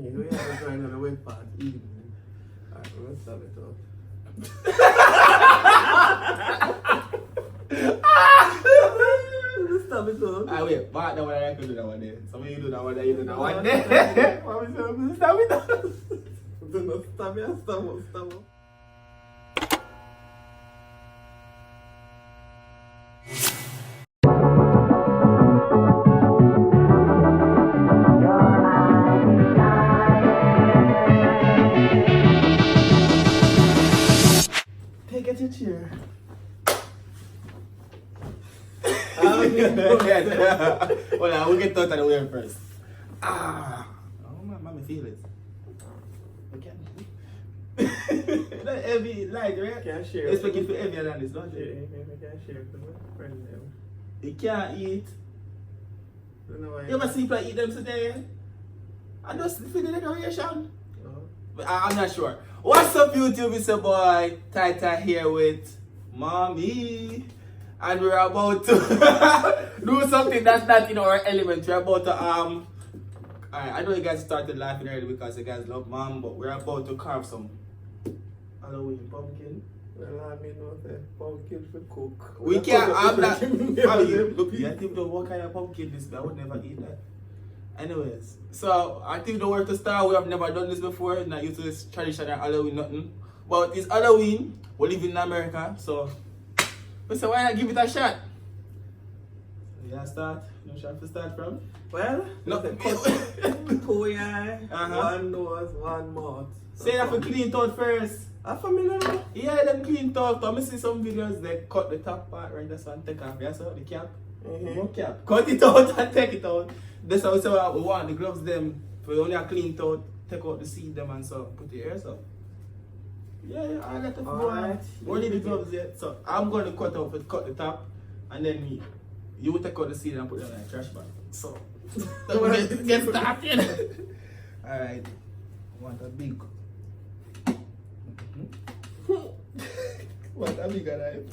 Yeah, we have to try another wet part. Alright, let's stop it off. Let's stop it off. Ah, wait, but that one I can do that one day. Some of you do that one day, you do that one day. What was it? Stop it off. Do not stop it, stop it. Take it to your chair. Hold on, we'll get out of the way first. Oh, mommy feel it. Okay. Not heavy, light, right? Can't share. It's making for heavier than this, don't Yeah, you? I can't share with my friend them. You can't eat. Don't know why. You ever see people eat them today? I just feel the decoration. No. But I'm not sure. What's up, YouTube? It's your boy Tita here with Mommy. And we're about to do something that's not in our element. We're about to alright, I know you guys started laughing already because you guys love Mom, but we're about to carve some Halloween pumpkin. Well, I mean, no, the pumpkin for cook. We can't have that. Look, you think know what kind of pumpkin this is? I would never eat that. Anyways, so I think the word to start, we have never done this before, not used to this traditional Halloween nothing. But it's Halloween, we live in America, so why not give it a shot? Yeah, start. No shot to start from? Well, No. two eye, one nose, one mouth. Say that for clean thought first. I'm familiar. Yeah, them clean thought. I see some videos they cut the top part, right? That's one take off. Yeah, so the cap. No cap. Cut it out and take it out. That's how we want the gloves them. For only a clean thought, take out the seed them and so put the ears up. Yeah, I got the Alright. only the gloves yet. So I'm going to cut the top and then you will take out the seed and put it in a trash bag. So get started. Alright. I want a big. What a big knife.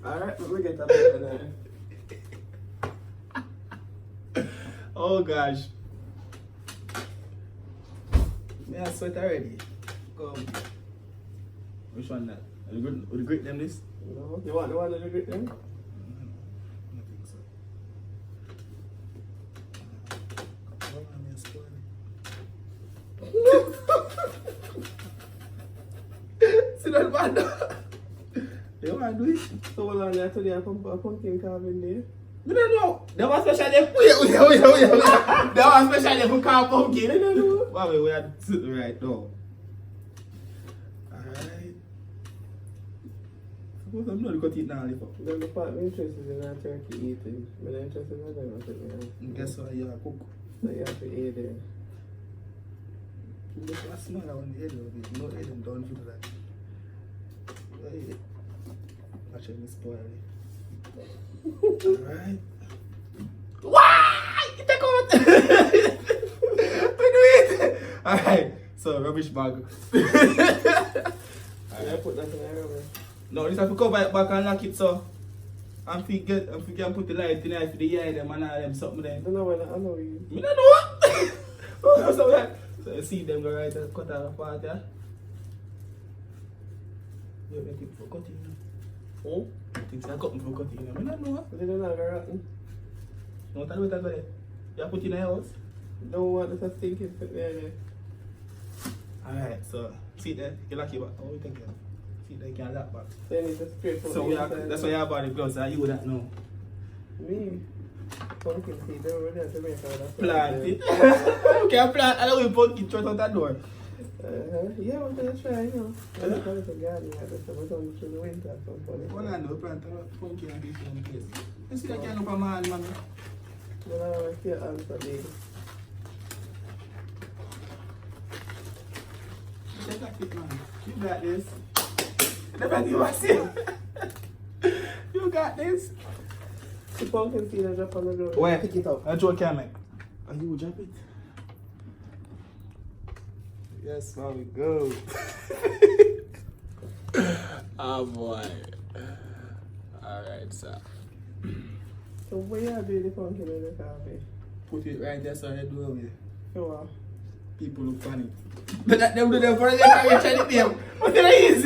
Alright, we get a big knife. Oh gosh. Yeah, I sweat already. Come. Which one that? Would you grate them this? No, you want the one that you grate them? I think so. See that bad? You want to do it? So what on there today? A pumpkin carving there. You don't know. There was special day. Wait. There was special day for carve pumpkin. I don't know. Wow, we are sitting right now. Alright. Suppose I'm not going to eat now, Lipo. Then the part I'm interested in that turkey eating. But I'm interested in that. Guess what? You are cook. So you have to eat it. Look at small on the head of it. No head and don't do that. Watch me spoil it. Alright. Why? You take out! We do it! Alright, so rubbish bag. I put that in the rubber. No, this have to cover it back and lock it so. And if you can put the light in there for the eye them and all them something there. I don't know when I know you. I don't know what? So you see them go right and cut out the part, yeah? You make it for cutting. Hmm? I think I cut me for cutting. I don't know. But they don't have a rotten. No, tell me what I got there. You put in the house? Don't want this stinking put there. Alright, so see there, you lock it back. Oh, you take it. See there, you can lock back. So you need to spray for So that's why you have the gloves, you would not know. Me? Pumpkin seed, they were there to make all that. Plant it. You can plant, I don't will pumpkin straight out that door. Yeah, I'm gonna try, you know. I'm gonna put a garden at the summer, through the winter at some point. What I do, plant a pumpkin at this one place. You see that can up a man, man. Then I want to answer baby. Take that it, man. You got this. Never give us it. You got this. The pumpkin seed I drop on the ground. Where? Pick it up. That's what can make. And you will drop it. Yes, how we go. Oh boy. Alright, so. So where you do the pumpkin in the coffee? Put it right there so I do it. Sure. People look funny. But that them do them for the carry Chinese name. What did I use?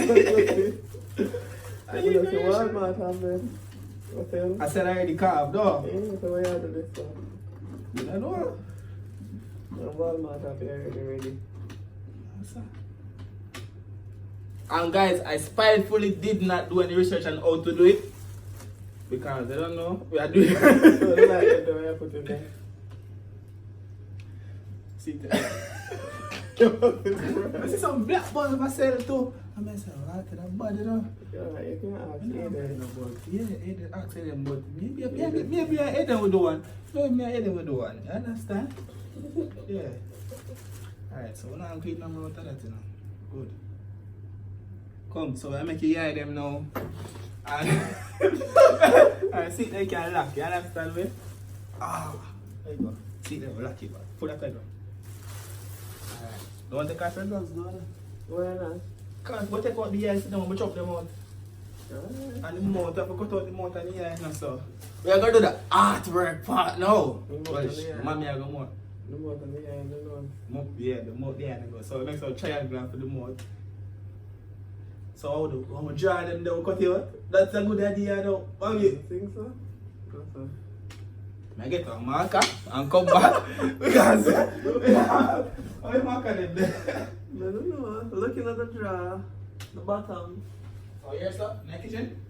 I don't know if Walmart have them. Hotel. I said I already carved, though. Yeah, so why you do this stuff? I don't know. Walmart have it already ready. And guys, I spitefully did not do any research on how to do it. Because I don't know. We are doing So like that, the way I put it there. See that? I see some black balls myself too. I mean, say, what can I bad, you know? Yeah, you can ask Aiden. Yeah, Aiden, ask Aiden, but maybe I Aiden with the one. Maybe I Aiden with the one. You understand? Yeah. Alright, so we're not clean number out of that, you know. Good. Come, so I make you hear them now. And alright, see, they can lock. You understand me? Ah, there you go. See, they will lock it back. Pull that down. Alright. Don't want to take off your gloves, do you? Why not? Because we take out the ears, then we chop them out. And the mouth, if we cut out the mouth and the ears, no, so. We are going to do the artwork part now. Well, mommy, I go more. The mouth and the eye and the nose. Yeah, the mouth, the eye, and the nose. So it makes a triangle for the mouth. So how do we draw them, then we cut it out? That's a good idea, though. Mommy. You think so? Go so. I get a marker and come back because I marker them there. I don't know. Looking at the drawer, the bottom. Oh, here's that? In the kitchen?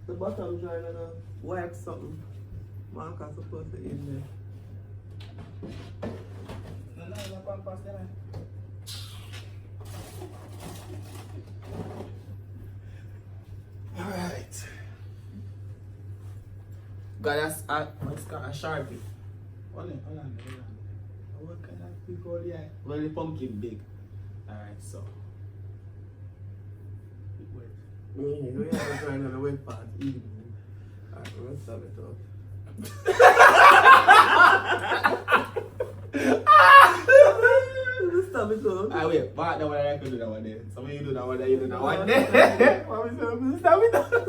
The bottom drawer and a white something. Marker supposed to in there. No, pass them. Alright. Got what's called a Sharpie. Hold on. What kind of big old eye? Well, the pumpkin big. Alright, so. Wait. We have to try another wet part. Alright, let's stop it up. Let's stop it up. Ah, wait, but that one I can do that one there. So when you do that one there, you do that one there. What we say? Stop it up.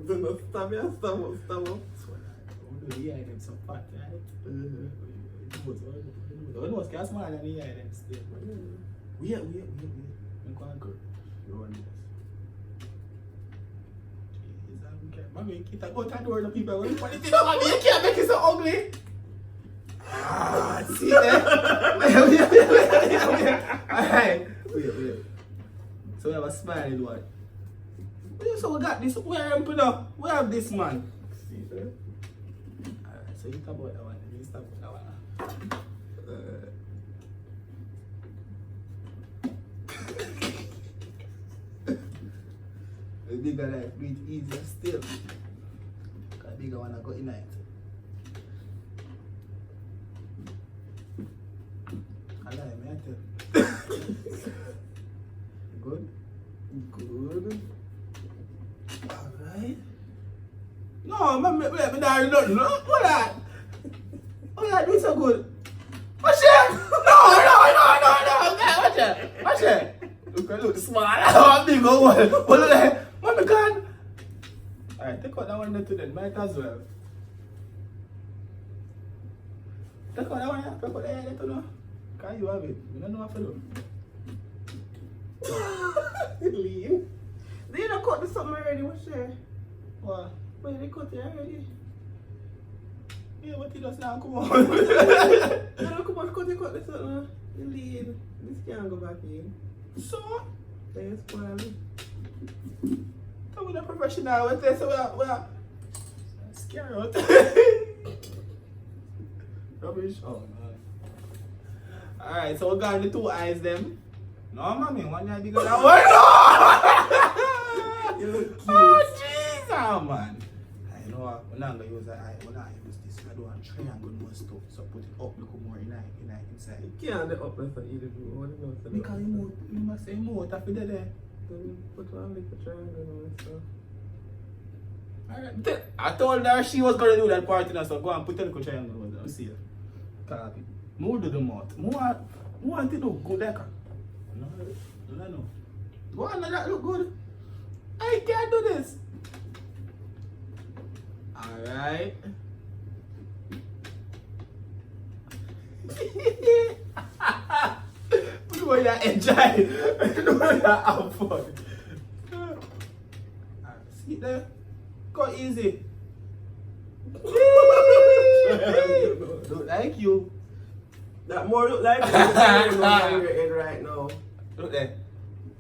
Do not stop it, stop up. Do the eye them some fat, right? The nose can smile and the eye them still. Wait. I'm going to go on this. Jesus, I'm care. Mommy, keep that out the door to people. What do you think, mommy? You can't make it so ugly. Ah, see there? Alright. Wait. So we have a smiling one. So we got this. Where am I? We have this man. See there? Alright, so you talk about that one. You stop with that one. The bigger life breathe easier still. Cause the bigger one I got in it. I lie, man. I tell you. Good? Alright. No, man, let me die nothing. No? What that? Oh yeah, do so good. Watch it! No! Watch it! Look small. I'm big old one. But look at what the gun? Alright, take out that one there to them. Might as well. Take out that one. Take out that one to know. Can you have it? You don't know what to do. Leave. They don't cut the something already, what's there? What? Wait, they cut it already? Yeah, but he does now come on. You don't come on, cut the something. You leave. This can't go back in. So? They spoil it. Come with a professional with this, so we're scary out. Rubbish. Oh no. Alright, so we got the two eyes them. No mommy, one eye bigger than one. No! You look cute. Oh jeez, oh man. I know we're not gonna use that eye, we're not gonna use this. We're doing triangle nose too. So put it up, look more inside. You can't do up that's what you do. What do you know? Because you must say more after that there. Then put one little triangle and stuff. Alright, I told her she was gonna do that part, so go and put a little triangle over there. Let's see it. Copy. More do the mouth. More want to do good like that. No. Go on, that look good. I can't do this. Alright. Show you enjoy. Show you have fun. See there? Go easy. Look like you. That more look like you in your head right now. Look there.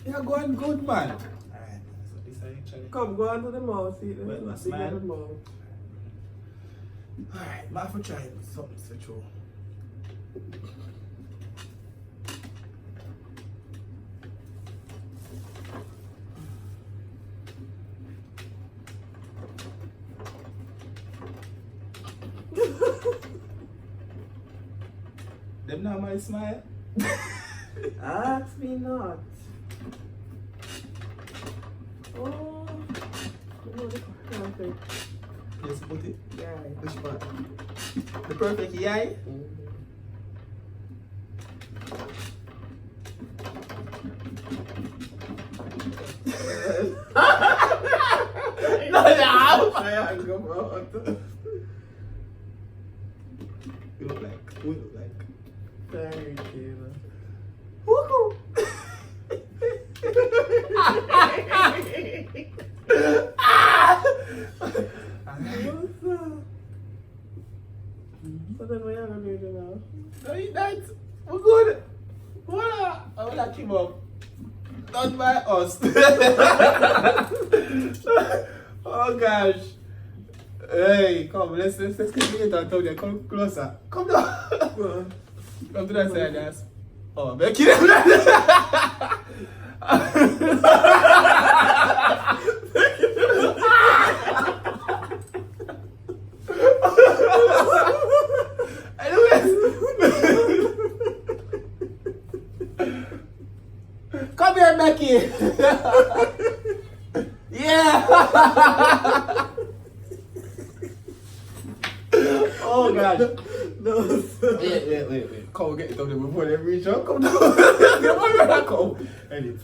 You're going good, man. Alright, so this I actually. Come, go on to the mouth. See, Well, let's smile. see the mouth. Alright, I have to try something so true. Them not my smile. Ask me not. Oh, no, the perfect. Yes, put it. Yeah. Which part? The perfect yai? No, you look like. We look like. Tyrekevlogs. Woohoo! What's up? So then what you gonna do now? No, you not. We're good. Voila! I will keep up. Not by us. Oh gosh. Hey, come, let's get it on top there. Come closer. Come down. Come to that side, guys. Oh, make it. Come here, Becky. Yeah. Oh gosh. No, sir. Wait. Come get it on there before they reach up. Come down. Come on, come. Edit.